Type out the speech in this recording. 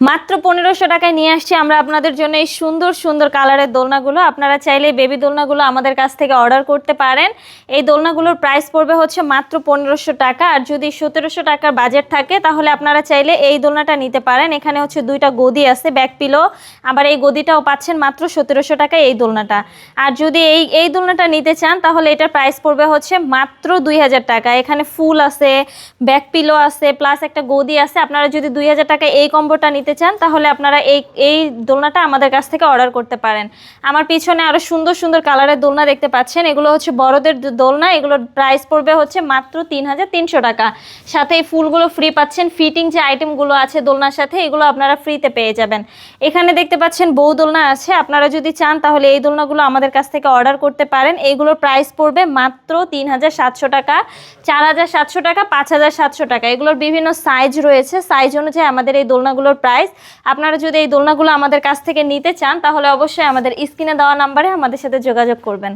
মাত্র 1500 টাকায় নিয়ে আসছি আমরা আপনাদের জন্য এই সুন্দর সুন্দর কালারের দোলনাগুলো। আপনারা চাইলে বেবি দোলনাগুলো আমাদের কাছ থেকে অর্ডার করতে পারেন। এই দোলনাগুলোর প্রাইস পড়বে হচ্ছে মাত্র 1500 টাকা। আর যদি 1700 টাকার বাজেট থাকে তাহলে আপনারা চাইলে এই দোলনাটা নিতে পারেন। এখানে হচ্ছে দুইটা গদি আছে, ব্যাক পিলো, আবার এই গদিটাও পাচ্ছেন মাত্র 1700 টাকায় এই দোলনাটা। আর যদি এই দোলনাটা নিতে চান তাহলে এটার প্রাইস পড়বে হচ্ছে মাত্র 2000 টাকা। এখানে ফুল আছে, ব্যাক পিলো আছে, প্লাস একটা গদি আছে। আপনারা যদি 2000 টাকায় এই কম্বোটা নিতে চান তাহলে আপনারা এই দোলনাটা আমাদের কাছ থেকে অর্ডার করতে পারেন। আমার পিছনে আরো সুন্দর সুন্দর কালারের দোলনা দেখতে পাচ্ছেন, এগুলো হচ্ছে বড়দের দোলনা। এগুলোর প্রাইস পড়বে হচ্ছে মাত্র 3300 টাকা। সাথে এই ফুলগুলো ফ্রি পাচ্ছেন। ফিটিং যে আইটেমগুলো আছে দোলনার সাথে এগুলো আপনারা ফ্রিতে পেয়ে যাবেন। এখানে দেখতে পাচ্ছেন বউ দোলনা আছে। আপনারা যদি চান তাহলে এই দোলনাগুলো আমাদের কাছ থেকে অর্ডার করতে পারেন। এইগুলোর প্রাইস পড়বে মাত্র 3700 টাকা, 4700 টাকা, 5700 টাকা। এগুলোর বিভিন্ন সাইজ রয়েছে, সাইজ অনুযায়ী আমাদের এই দোলনাগুলোর প্রাইস। আপনারা যদি এই দোলনাগুলো আমাদের কাছ থেকে নিতে চান তাহলে অবশ্যই আমাদের স্ক্রিনে দেওয়া নাম্বারে আমাদের সাথে যোগাযোগ করবেন।